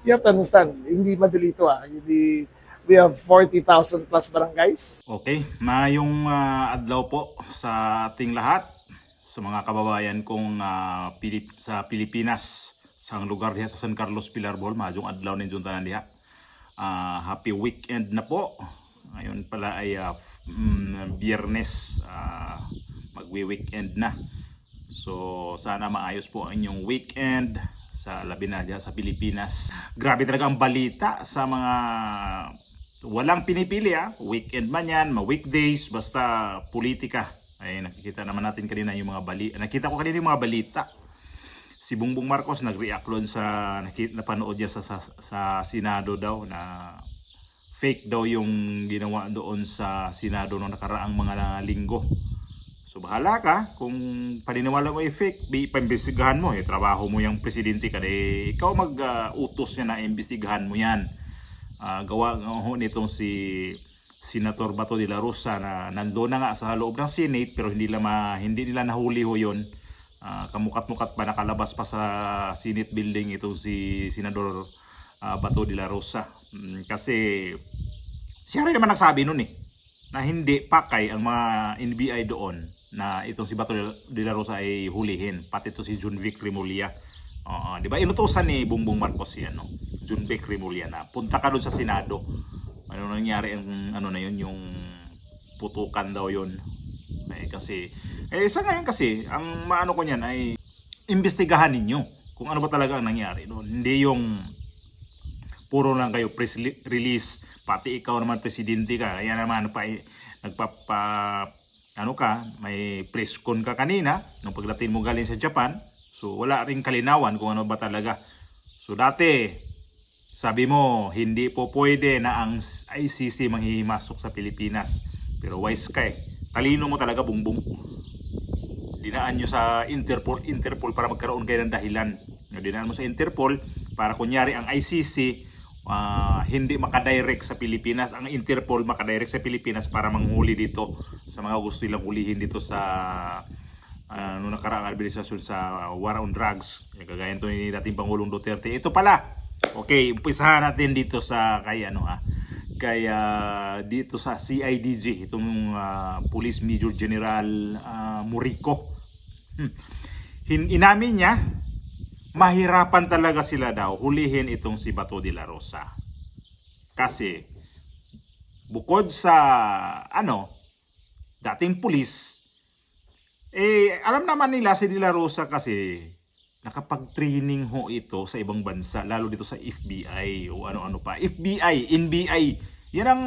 You have to understand, hindi madali ito Hindi, we have 40,000 plus barangays. Okay, mayong adlaw po sa ating lahat, sa mga kababayan kong sa Pilipinas, sa lugar diha sa San Carlos, Pilarbol, majong adlaw ninyo tanan diha. Happy weekend na po. Ngayon pala ay Biyernes, magwi-weekend na. So sana maayos po ang inyong weekend sa labi na diha sa Pilipinas. Grabe talaga ang balita sa mga walang pinipili weekend man yan, weekdays, basta politika. Ay nakikita naman natin kanina yung mga nakita ko kanina yung mga balita. Si Bongbong Marcos nag-react doon sa napanood niya sa Senado daw na fake daw yung ginawa doon sa Senado noong nakaraang mga linggo. So bahala ka kung paniniwala mo ay fake, ipa-imbestigahan mo, trabaho mo yung presidente ka, ikaw mag-utos niya na imbestigahan mo yan. Gawa nitong si Senator Bato de la Rosa na nandoon na nga sa loob ng Senate pero hindi nila nahuli ho yun. Kamukat-mukat pa, nakalabas pa sa Senate building itong si Senador Bato de la Rosa. Kasi siya rin naman nagsabi nun na hindi pakay ang mga NBI doon na itong si Bato de la Rosa ay hulihin, pati ito si Junvic Remulla. Di ba inutusan ni Bongbong Marcos yan, no? Junvic Remulla na punta ka doon sa Senado. Ano nangyari ang na yun, yung putukan daw yun. Kasi sa ngayon kasi ang maano ko niyan ay imbestigahan ninyo kung ano ba talaga ang nangyari doon. Hindi yung puro lang kayo press release, pati ikaw naman presidente ka, kaya naman may press con ka kanina nung pagdating mo galing sa Japan. So wala ring kalinawan kung ano ba talaga. So dati sabi mo hindi po pwede na ang ICC manghihimasok sa Pilipinas. Pero wise ka talino mo talaga, Bongbong. Dinaan nyo sa Interpol para magkaroon kayo ng dahilan. Dinaan mo sa Interpol para kunyari ang ICC hindi makadirect sa Pilipinas, ang Interpol makadirect sa Pilipinas para manghuli dito sa mga gusto nilang hulihin dito sa noong nakaraang administrasyon sa war on drugs. Kagaya ito ni dating Pangulong Duterte. Ito pala. Okay, umpisahan natin dito sa kaya dito sa CIDG, itong Police Major General Murico. Inamin niya, mahirapan talaga sila daw hulihin itong si Bato de la Rosa. Kasi bukod sa dating pulis, alam naman nila si de la Rosa kasi nakapag-training ho ito sa ibang bansa, lalo dito sa FBI o ano-ano pa. FBI, NBI, yan ang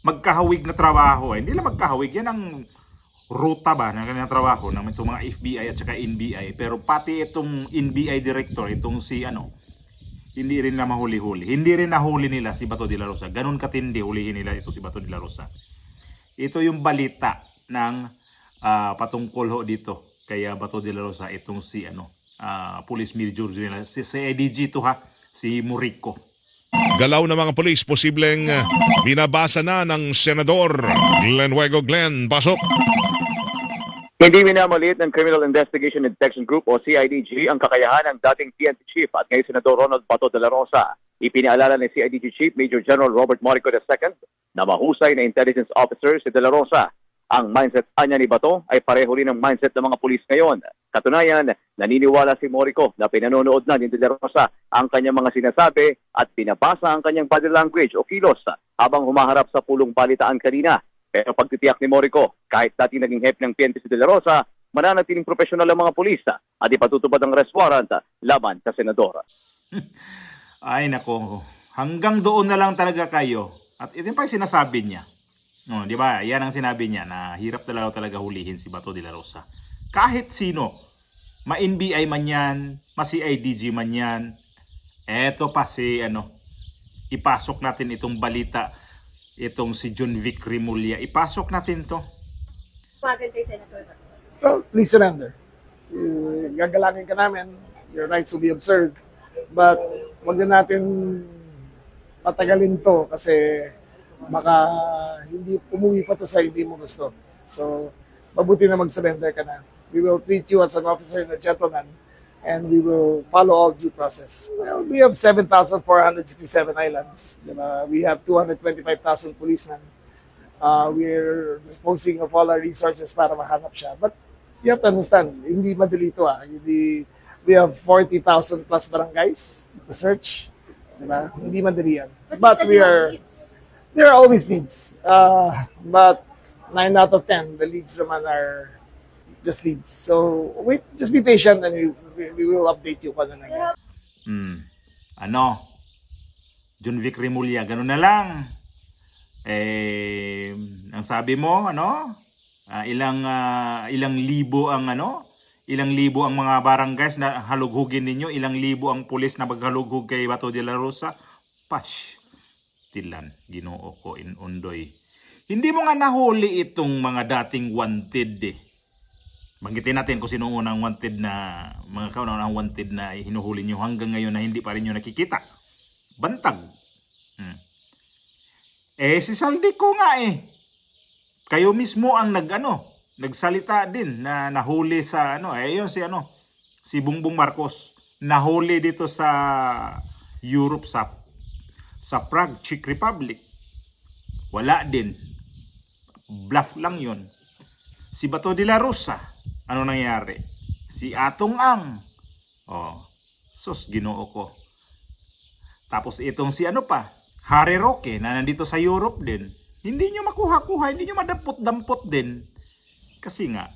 magkahawig na trabaho. Hindi lang magkahawig, yan ang ruta ba ng kanilang trabaho ng itong mga FBI at saka NBI. Pero pati itong NBI director, itong si hindi rin na mahuli-huli. Hindi rin nahuli nila si Bato de la Rosa. Ganun katindi hulihin nila ito si Bato de la Rosa. Ito yung balita ng patungkol ho dito kaya Bato de la Rosa, itong si Police Major General, si CIDG to si Murico. Galaw ng mga polis, posibleng binabasa na ng Senador Glenn Huego. Glenn, pasok. Hindi minamaliit ng Criminal Investigation and Detection Group o CIDG ang kakayahan ng dating PNP Chief at ngayon Senador Ronald Bato de la Rosa. Ipinaalala ni CIDG Chief Major General Robert Morico II na mahusay na intelligence officer si de la Rosa. Ang mindset anya ni Bato ay pareho rin ng mindset ng mga pulis ngayon. Katunayan, naniniwala si Morico na pinanonood na ni De La Rosa ang kanyang mga sinasabi at pinabasa ang kanyang body language o kilos habang humaharap sa pulong balitaan kanina. Pero pagtitiyak ni Morico, kahit dati naging hepe ng PNP si De La Rosa, mananatiling profesional ang mga pulis at ipatutupad ang arrest warrant laban sa senador. Ay nako, hanggang doon na lang talaga kayo. At ito pa yung sinasabi niya. Di ba? Yan ang sinabi niya na hirap talaga hulihin si Bato de la Rosa. Kahit sino, ma-NBI man yan, ma-CIDG man yan. Eto pa si ipasok natin itong balita, itong si Junvic Remulla. Ipasok natin to. Maganda kay Senator. Well, please surrender. Gagalangin ka namin. Your rights will be observed. But wag na natin patagalin to kasi baka hindi umuwi pa to sa hindi mo gusto. So, mabuti na mag-surrender ka na. We will treat you as an officer and a gentleman and we will follow all due process. Well, we have 7,467 islands. Diba? We have 225,000 policemen. We're disposing of all our resources para mahanap siya. But you have to understand, hindi madali ito. We have 40,000 plus barangays to search. Diba? Hindi madali yan. But there are always leads. But 9 out of 10, the leads naman are just leads. So wait, just be patient and we will update you kung ano nangyari. Ano? John Vic Remulla, ganun na lang. Ang sabi mo, ano? Ilang libo ang ilang libo ang mga barangays na halughugin ninyo, ilang libo ang pulis na maghalughug kay Bato de la Rosa. Pash. Tilan, Ginoo ko in undoy. Hindi mo nga nahuli itong mga dating wanted eh. Banggitin natin kung sino unang wanted na, mga kaunang wanted na hinuhuli nyo hanggang ngayon na hindi pa rin nyo nakikita. Bantag. Si Saldico nga eh. Kayo mismo ang nagsalita din na nahuli sa yun si Bongbong Marcos. Nahuli dito sa Europe sa Prague, Czech Republic. Wala din. Bluff lang yun. Si Bato de la Rosa, ano nangyari? Si Atong Ang. Sus, Ginoo ko. Tapos itong si Harry Roque na nandito sa Europe din. Hindi nyo makuha-kuha, hindi nyo madampot-dampot din. Kasi nga,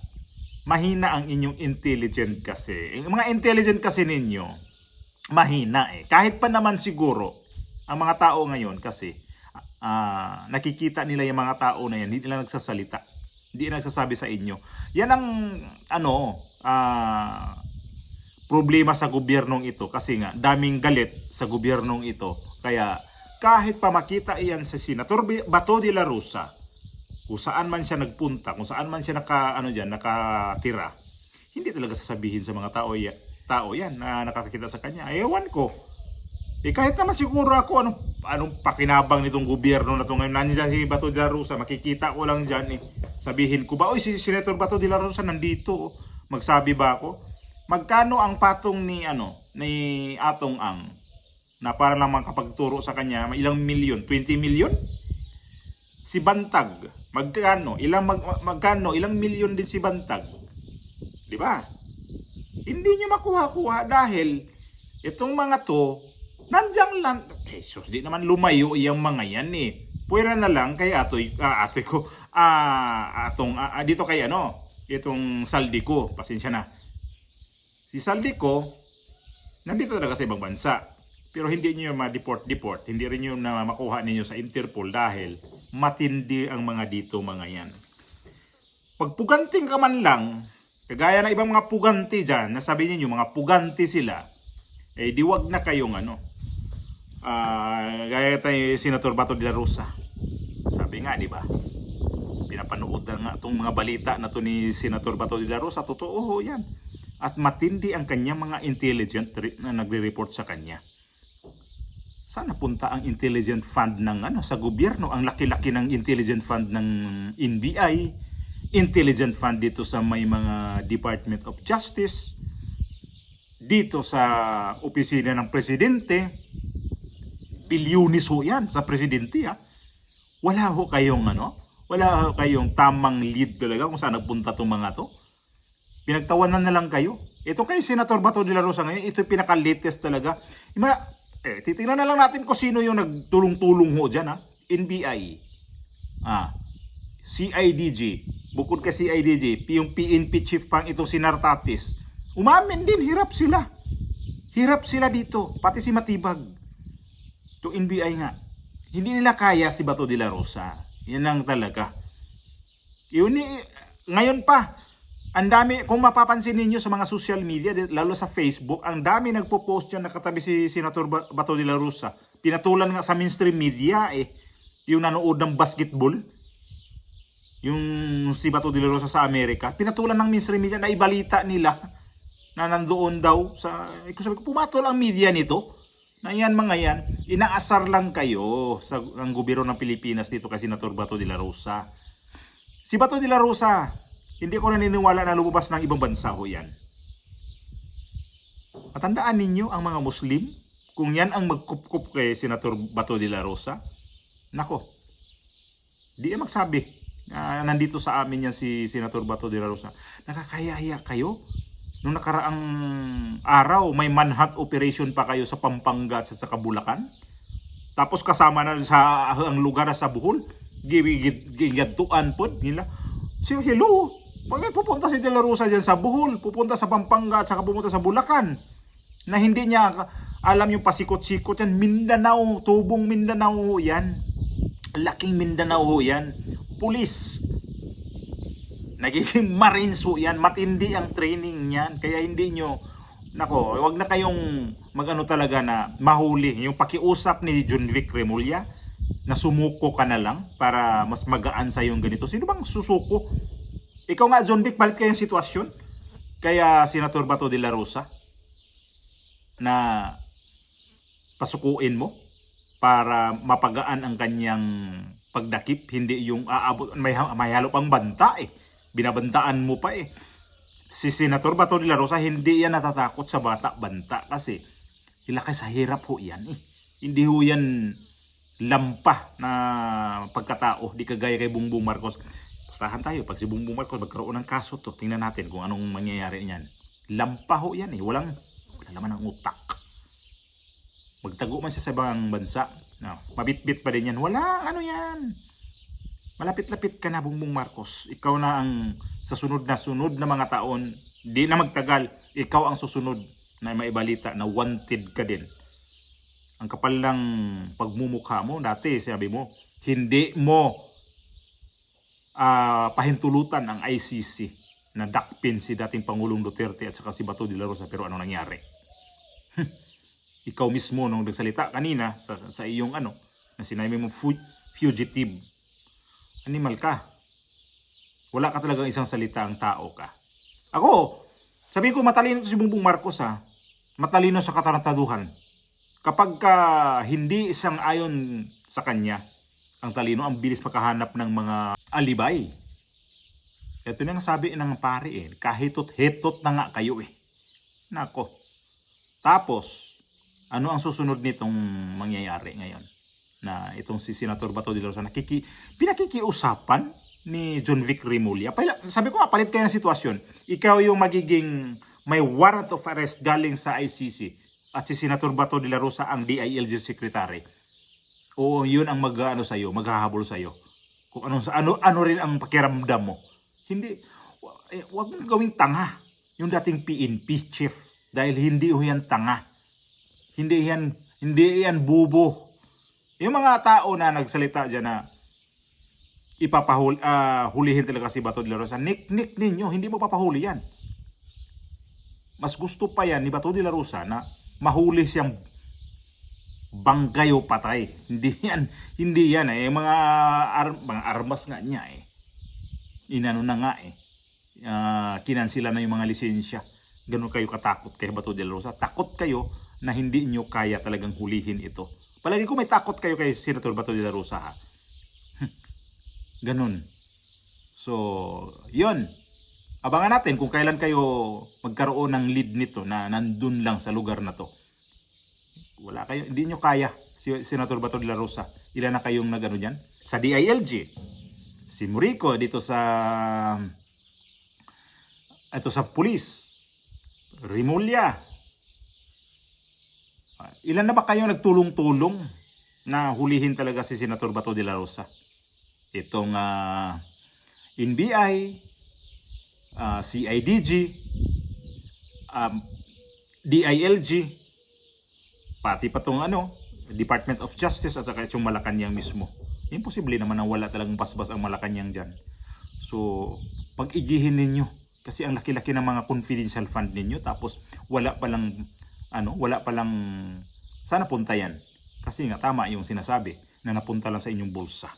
mahina ang inyong intelligent kasi. Yung mga intelligent kasi ninyo, mahina eh. Kahit pa naman siguro, ang mga tao ngayon kasi, nakikita nila yung mga tao na yan, hindi nila nagsasalita. Hindi nagsasabi sa inyo. Yan ang problema sa gobyernong ito kasi nga daming galit sa gobyernong ito. Kaya kahit pa makita iyan sa Senator Bato de la Rosa, kung saan man siya nagpunta, kung saan man siya nakatira, hindi talaga sasabihin sa mga tao yan na nakakita sa kanya. Ewan ko. Kahit naman siguro ako anong pakinabang nitong gobyerno na ito ngayon, nandiyan si Bato de la Rosa, makikita ko lang dyan sabihin ko ba, si Senator Bato de la Rosa nandito, magsabi ba ako? Magkano ang patong ni Atong Ang na para lang makapagturo sa kanya, ilang milyon? 20 milyon? Si Bantag, magkano? Ilang milyon din si Bantag? Di ba? Hindi niyo makuha-kuha dahil itong mga to nandiyan lang, sus, di naman lumayo yung mga yan eh. Pwera na lang kay dito kay itong Saldico, pasensya na. Si Saldico, nandito talaga sa ibang bansa. Pero hindi niyo ma-deport. Hindi rin niyo na makuha ninyo sa Interpol dahil matindi ang mga dito mga yan. Pag puganting ka man lang, kagaya na ibang mga puganti dyan, nasabi niyo mga puganti sila, di wag na kayong gaya tayo Senator Bato de la Rosa. Sabi nga, di ba? Pinapanood na nga itong mga balita na to ni Senator Bato de la Rosa. Totoo yan. At matindi ang kanyang mga intelligent na nagre-report sa kanya. Saan napunta ang intelligent fund ng sa gobyerno? Ang laki-laki ng intelligent fund ng NBI, intelligent fund dito sa may mga Department of Justice, dito sa opisina ng presidente, bilyonis ho yan sa presidente ha. Wala ho kayong tamang lead talaga kung saan nagpunta itong mga to. Pinagtawanan na lang kayo. Ito kay Senator Bato de la Rosa ngayon, ito pinaka-latest talaga. Titingnan na lang natin kung sino yung nagtulong-tulong ho dyan ha. NBI, CIDG, bukod kay CIDG, yung PNP chief pang itong si Nartatis, umamin din, hirap sila. Hirap sila dito, pati si Matibag. Ito NBI nga. Hindi nila kaya si Bato de la Rosa. Yan lang talaga. Ngayon pa, ang dami, kung mapapansin ninyo sa mga social media, lalo sa Facebook, ang dami nagpo-post dyan nakatabi si Senator Bato de la Rosa. Pinatulan nga sa mainstream media yung nanood ng basketball, yung si Bato de la Rosa sa Amerika. Pinatulan ng mainstream media na ibalita nila na nandoon daw sa, sabi ko, pumatol ang media nito. Na yan mga yan, inaasar lang kayo ng gobyerno ng Pilipinas dito kay Senator Bato de la Rosa. Si Bato de la Rosa, hindi ko naniniwala na lumabas ng ibang bansa ho yan. Matandaan ninyo ang mga Muslim, kung yan ang magkup-kup kay Senator Bato de la Rosa, nako, di magsabi. Nandito sa amin yan si Senator Bato de la Rosa. Nakakahiya kayo? Nung nakaraang araw, may manhunt operation pa kayo sa Pampanga at sa Kabulacan. Tapos kasama na sa ang lugar sa Bohol. Gigadtuan po nila. So, hello, bakit pupunta si De La Rosa dyan sa Bohol, pupunta sa Pampanga at saka pupunta sa Bulacan? Na hindi niya alam yung pasikot-sikot yan. Mindanao, tubong Mindanao yan. Laking Mindanao yan. Pulis. Nagiging Marines yan. Matindi ang training yan. Kaya hindi nyo, nako, wag na kayong magano talaga na mahuli. Yung pakiusap ni John Vic Remulla, na sumuko ka na lang para mas magaan sa yung ganito. Sino bang susuko? Ikaw nga, John Vic, palit kayong sitwasyon. Kaya Senator Bato de la Rosa na pasukuin mo para mapagaan ang kanyang pagdakip, hindi yung aabot, may halo pang banta eh. Binabantaan mo pa eh. Si Senator Bato de la Rosa, hindi yan natatakot sa bata-banta kasi hilakay sa hirap ho yan eh. Hindi ho yan lampa na pagkatao, di kagaya kay Bongbong Marcos. Pustahan tayo, pag si Bongbong Marcos magkaroon ng kaso to, tingnan natin kung anong mangyayari niyan. Lampa ho yan eh, wala naman ang utak. Magtago man siya sa ibang bansa, no, mabitbit pa din yan, wala ano yan. Malapit-lapit ka na, Bongbong Marcos. Ikaw na ang sa sunod na mga taon, di na magtagal, ikaw ang susunod na maibalita na wanted ka din. Ang kapal ng pagmumukha mo, dati sabi mo, hindi mo pahintulutan ang ICC na dakpin si dating Pangulong Duterte at saka si Bato de la Rosa. Pero ano nangyari? Ikaw mismo nung nagsalita kanina sa iyong na sinabi mo fugitive. Animal ka. Wala ka talagang isang salita, ang tao ka. Ako, sabi ko matalino si Bongbong Marcos matalino sa katarantaduhan. Kapag hindi isang ayon sa kanya, ang talino, ang bilis makahanap ng mga alibay. Ito na ang sabi ng pare kahitot-hitot na nga kayo eh. Nako. Tapos, ano ang susunod nitong mangyayari ngayon? Na itong si Senator Bato de la Rosa pinakikiusapan ni John Vic Remulla. Sabi ko palit kayo ng sitwasyon. Ikaw yung magiging may warrant of arrest galing sa ICC. At si Senator Bato de la Rosa ang DILG Secretary. O yun ang maghahabol sa iyo. Kung ano rin ang pakiramdam mo. Hindi, wag mong gawing tanga yung dating PNP chief dahil hindi yan tanga. Hindi yan bubo. Yung mga tao na nagsalita diyan na hulihin talaga si Bato de la Rosa, nick ninyo, hindi mo papahuli yan. Mas gusto pa yan ni Bato de la Rosa na mahuli siyang banggayo patay. Hindi yan mga armas nga niya inano na nga kinansila na yung mga lisensya. Ganun kayo katakot kay Bato de la Rosa. Takot kayo na hindi nyo kaya talagang hulihin ito. Palagi ko may takot kayo kay Senator Bato de la Rosa Ganun. So, yun. Abangan natin kung kailan kayo magkaroon ng lead nito na nandun lang sa lugar na to. Wala kayo, hindi nyo kaya si Senator Bato de la Rosa. Ilan na kayong nagano diyan? Sa DILG. Si Murico dito sa pulis. Remulla. Ilan na ba kayong nagtulong-tulong na hulihin talaga si Senator Bato de la Rosa? Itong NBI, CIDG, DILG, pati pa itong Department of Justice at saka itong Malacanang mismo. Imposible naman na wala talagang basbas ang Malacanang dyan. So, pag-igihin ninyo. Kasi ang laki-laki ng mga confidential fund ninyo. Tapos, wala palang sana punta yan. Kasi nga, tama yung sinasabi na napunta lang sa inyong bulsa.